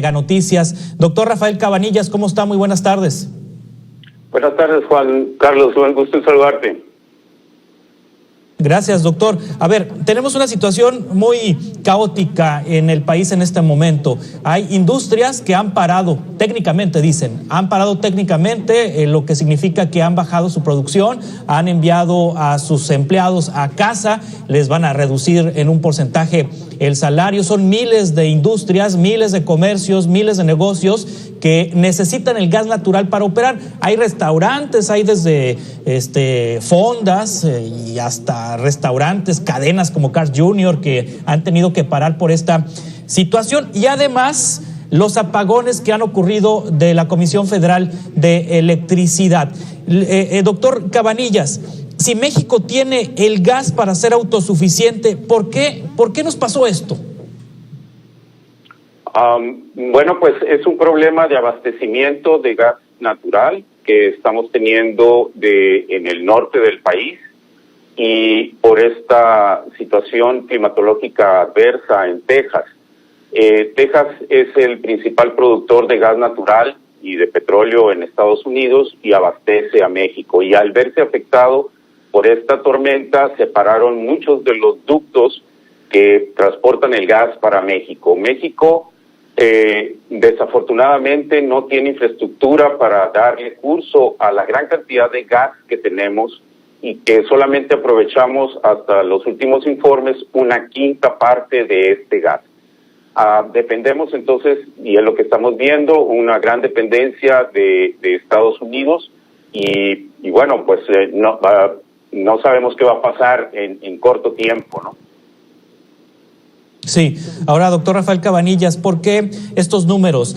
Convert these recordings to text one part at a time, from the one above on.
Noticias. Doctor Rafael Cabanillas, ¿cómo está? Muy buenas tardes. Buenas tardes, Juan Carlos, un gusto en saludarte. Gracias, doctor. A ver, tenemos una situación muy caótica en el país en este momento. Hay industrias que han parado, técnicamente dicen, lo que significa que han bajado su producción, han enviado a sus empleados a casa, les van a reducir en un porcentaje el salario. Son miles de industrias, miles de comercios, miles de negocios que necesitan el gas natural para operar. Hay restaurantes, hay desde fondas y hasta restaurantes, cadenas como Carl's Jr. que han tenido que parar por esta situación, y además los apagones que han ocurrido de la Comisión Federal de Electricidad. Doctor Cabanillas, si México tiene el gas para ser autosuficiente, ¿por qué nos pasó esto? Bueno, pues es un problema de abastecimiento de gas natural que estamos teniendo en el norte del país, y por esta situación climatológica adversa en Texas. Texas es el principal productor de gas natural y de petróleo en Estados Unidos y abastece a México. Y al verse afectado por esta tormenta, se pararon muchos de los ductos que transportan el gas para México. México desafortunadamente no tiene infraestructura para darle curso a la gran cantidad de gas que tenemos, y que solamente aprovechamos, hasta los últimos informes, una quinta parte de este gas. Dependemos entonces, y es lo que estamos viendo, una gran dependencia de Estados Unidos, y bueno, pues no sabemos qué va a pasar en corto tiempo, ¿no? Sí. Ahora, doctor Rafael Cabanillas, ¿por qué estos números?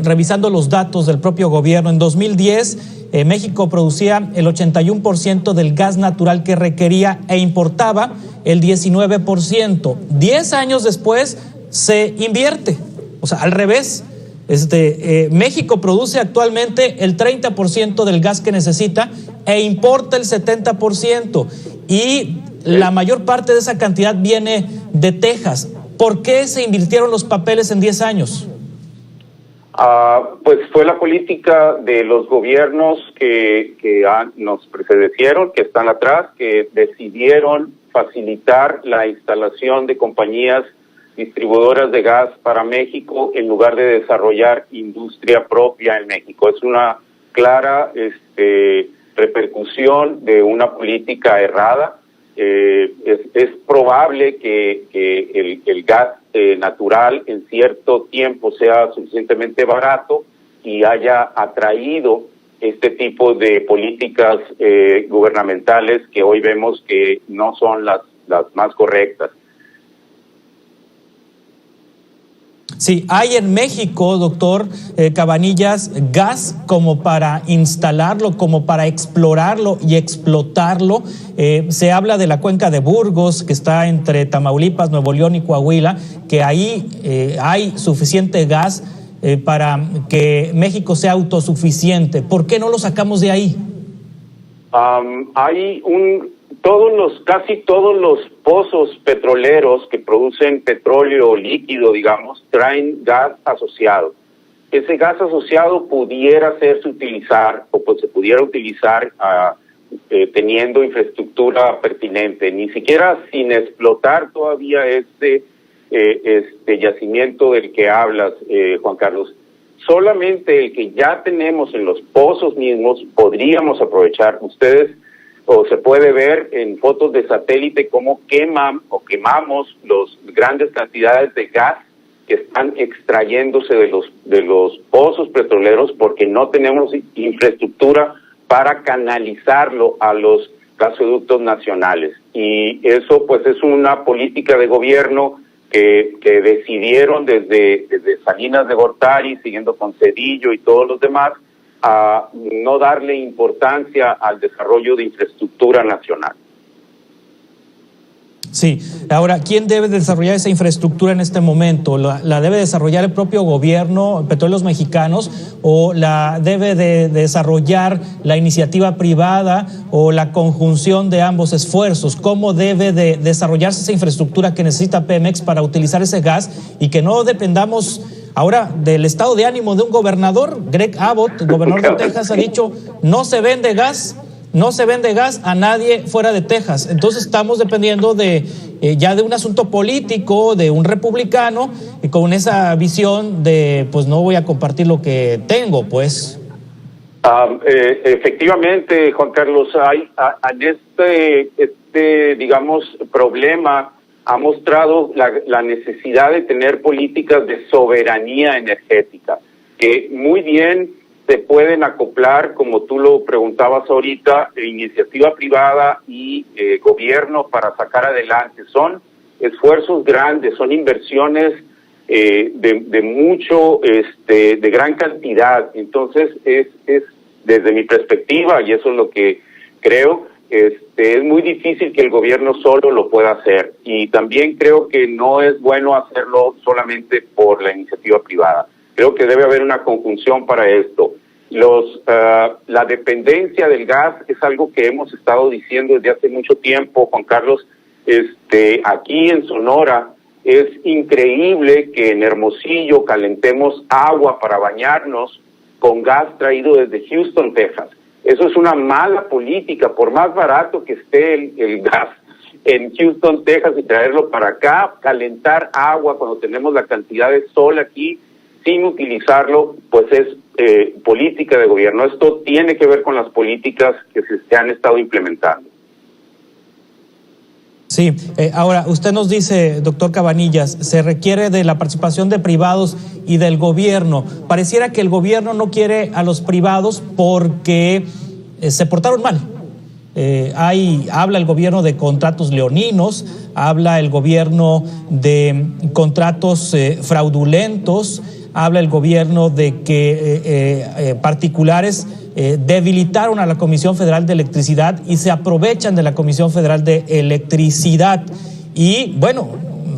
Revisando los datos del propio gobierno, en 2010 México producía el 81% del gas natural que requería e importaba el 19%. 10 años después se invierte, o sea, al revés. México produce actualmente el 30% del gas que necesita e importa el 70%, y la mayor parte de esa cantidad viene de Texas. ¿Por qué se invirtieron los papeles en 10 años? Pues fue la política de los gobiernos que nos precedieron, que están atrás, que decidieron facilitar la instalación de compañías distribuidoras de gas para México en lugar de desarrollar industria propia en México. Es una clara repercusión de una política errada. Es probable que el gas natural en cierto tiempo sea suficientemente barato y haya atraído este tipo de políticas gubernamentales que hoy vemos que no son las más correctas. Sí, hay en México, doctor Cabanillas, gas como para instalarlo, como para explorarlo y explotarlo. Se habla de la cuenca de Burgos, que está entre Tamaulipas, Nuevo León y Coahuila, que ahí hay suficiente gas para que México sea autosuficiente. ¿Por qué no lo sacamos de ahí? Casi todos los pozos petroleros que producen petróleo líquido, digamos, traen gas asociado. Ese gas asociado pudiera se pudiera utilizar teniendo infraestructura pertinente, ni siquiera sin explotar todavía este yacimiento del que hablas, Juan Carlos. Solamente el que ya tenemos en los pozos mismos podríamos aprovechar. O se puede ver en fotos de satélite cómo quemamos las grandes cantidades de gas que están extrayéndose de los pozos petroleros, porque no tenemos infraestructura para canalizarlo a los gasoductos nacionales. Y eso pues es una política de gobierno que decidieron desde Salinas de Gortari, siguiendo con Zedillo y todos los demás, a no darle importancia al desarrollo de infraestructura nacional. Sí. Ahora, ¿quién debe desarrollar esa infraestructura en este momento? ¿La debe desarrollar el propio gobierno, Petróleos Mexicanos, o la debe de desarrollar la iniciativa privada o la conjunción de ambos esfuerzos? ¿Cómo debe de desarrollarse esa infraestructura que necesita Pemex para utilizar ese gas y que no dependamos Ahora, del estado de ánimo de un gobernador, Greg Abbott, gobernador de Texas, ha dicho, no se vende gas a nadie fuera de Texas. Entonces estamos dependiendo de ya de un asunto político, de un republicano, y con esa visión de, pues no voy a compartir lo que tengo, pues. Efectivamente, Juan Carlos, hay digamos, problema ha mostrado la necesidad de tener políticas de soberanía energética, que muy bien se pueden acoplar, como tú lo preguntabas ahorita, iniciativa privada y gobierno para sacar adelante. Son esfuerzos grandes, son inversiones de mucho, de gran cantidad. Entonces, es desde mi perspectiva, y eso es lo que creo, es muy difícil que el gobierno solo lo pueda hacer. Y también creo que no es bueno hacerlo solamente por la iniciativa privada. Creo que debe haber una conjunción para esto. La dependencia del gas es algo que hemos estado diciendo desde hace mucho tiempo, Juan Carlos. Aquí en Sonora es increíble que en Hermosillo calentemos agua para bañarnos con gas traído desde Houston, Texas. Eso es una mala política, por más barato que esté el gas en Houston, Texas, y traerlo para acá, calentar agua cuando tenemos la cantidad de sol aquí, sin utilizarlo, pues es política de gobierno. Esto tiene que ver con las políticas que se han estado implementando. Sí, ahora usted nos dice, doctor Cabanillas, se requiere de la participación de privados y del gobierno. Pareciera que el gobierno no quiere a los privados porque se portaron mal. Habla el gobierno de contratos leoninos, habla el gobierno de contratos fraudulentos, habla el gobierno de que particulares debilitaron a la Comisión Federal de Electricidad y se aprovechan de la Comisión Federal de Electricidad. Y bueno,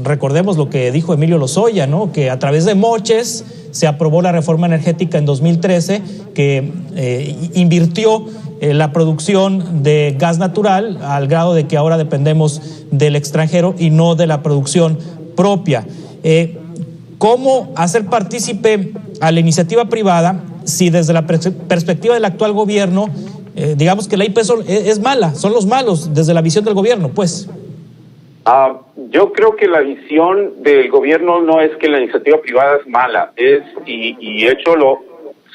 recordemos lo que dijo Emilio Lozoya, ¿no? Que a través de moches se aprobó la reforma energética en 2013 que invirtió la producción de gas natural al grado de que ahora dependemos del extranjero y no de la producción propia. ¿Cómo hacer partícipe a la iniciativa privada si desde la perspectiva del actual gobierno, digamos que la IP es mala, son los malos desde la visión del gobierno, pues? Yo creo que la visión del gobierno no es que la iniciativa privada es mala, y de hecho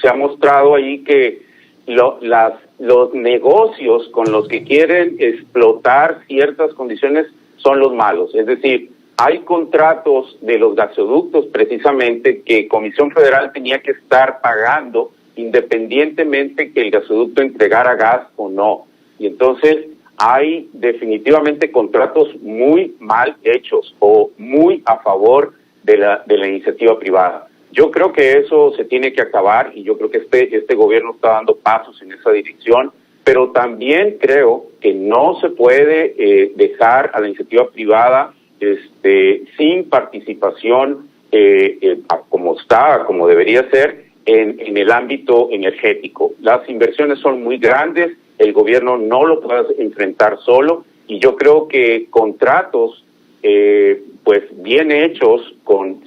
se ha mostrado ahí que los negocios con los que quieren explotar ciertas condiciones son los malos. Es decir, hay contratos de los gasoductos precisamente que Comisión Federal tenía que estar pagando independientemente que el gasoducto entregara gas o no. Y entonces hay definitivamente contratos muy mal hechos o muy a favor de la iniciativa privada. Yo creo que eso se tiene que acabar, y yo creo que este gobierno está dando pasos en esa dirección, pero también creo que no se puede dejar a la iniciativa privada sin participación como debería ser en el ámbito energético. Las inversiones son muy grandes, el gobierno no lo puede enfrentar solo, y yo creo que contratos pues bien hechos,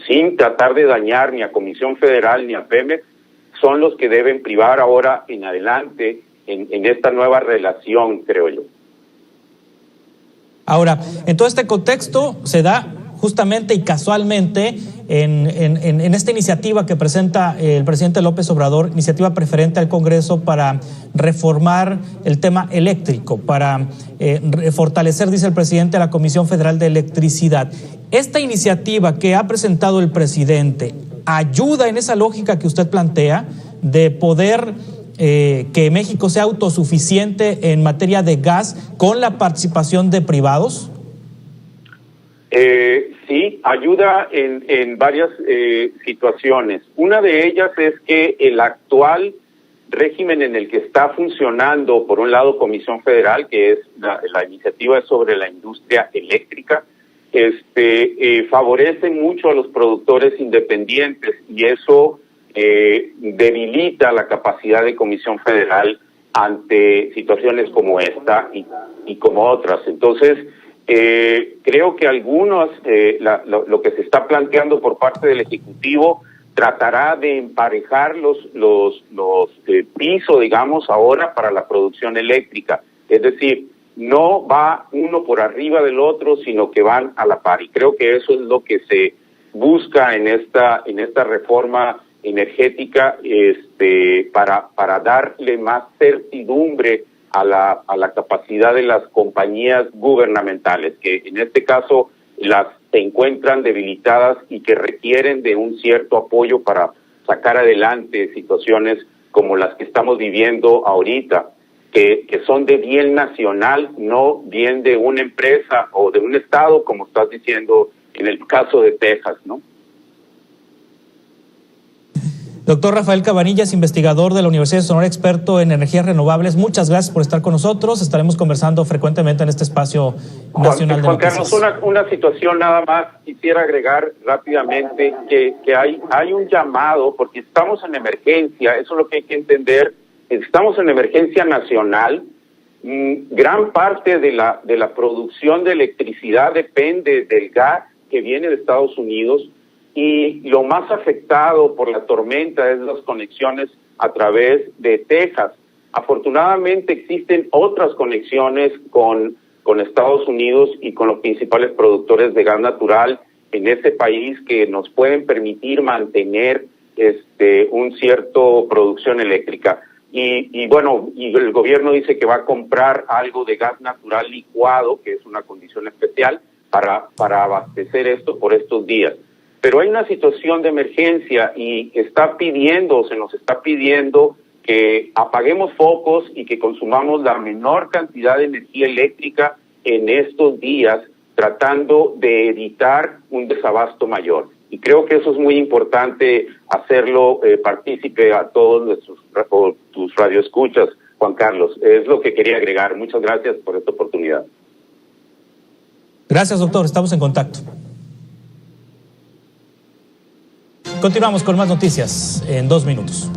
sin tratar de dañar ni a Comisión Federal ni a Pemex, son los que deben privar ahora en adelante en esta nueva relación, creo yo. Ahora, en todo este contexto se da justamente y casualmente en esta iniciativa que presenta el presidente López Obrador, iniciativa preferente al Congreso para reformar el tema eléctrico, para fortalecer, dice el presidente, la Comisión Federal de Electricidad. Esta iniciativa que ha presentado el presidente ayuda en esa lógica que usted plantea de poder que México sea autosuficiente en materia de gas con la participación de privados. Sí, ayuda en varias situaciones. Una de ellas es que el actual régimen en el que está funcionando, por un lado, Comisión Federal, que es la iniciativa sobre la industria eléctrica, favorece mucho a los productores independientes, y eso debilita la capacidad de Comisión Federal ante situaciones como esta y como otras. Entonces, creo que algunos, lo que se está planteando por parte del Ejecutivo, tratará de emparejar los pisos, digamos, ahora para la producción eléctrica. Es decir, no va uno por arriba del otro, sino que van a la par. Y creo que eso es lo que se busca en esta reforma energética, para darle más certidumbre a la capacidad de las compañías gubernamentales, que en este caso se encuentran debilitadas y que requieren de un cierto apoyo para sacar adelante situaciones como las que estamos viviendo ahorita, que son de bien nacional, no bien de una empresa o de un estado, como estás diciendo en el caso de Texas, ¿no? Doctor Rafael Cabanillas, investigador de la Universidad de Sonora, experto en energías renovables, muchas gracias por estar con nosotros. Estaremos conversando frecuentemente en este espacio nacional de noticias. Juan Carlos, una situación nada más, quisiera agregar rápidamente que hay un llamado, porque estamos en emergencia, eso es lo que hay que entender, estamos en emergencia nacional. Gran parte de la producción de electricidad depende del gas que viene de Estados Unidos, y lo más afectado por la tormenta es las conexiones a través de Texas. Afortunadamente existen otras conexiones con Estados Unidos y con los principales productores de gas natural en ese país que nos pueden permitir mantener un cierto producción eléctrica. Y bueno, y el gobierno dice que va a comprar algo de gas natural licuado, que es una condición especial, para abastecer esto por estos días. Pero hay una situación de emergencia y se nos está pidiendo que apaguemos focos y que consumamos la menor cantidad de energía eléctrica en estos días, tratando de evitar un desabasto mayor. Y creo que eso es muy importante hacerlo partícipe a todos tus radioescuchas, Juan Carlos. Es lo que quería agregar. Muchas gracias por esta oportunidad. Gracias, doctor. Estamos en contacto. Continuamos con más noticias en 2 minutos.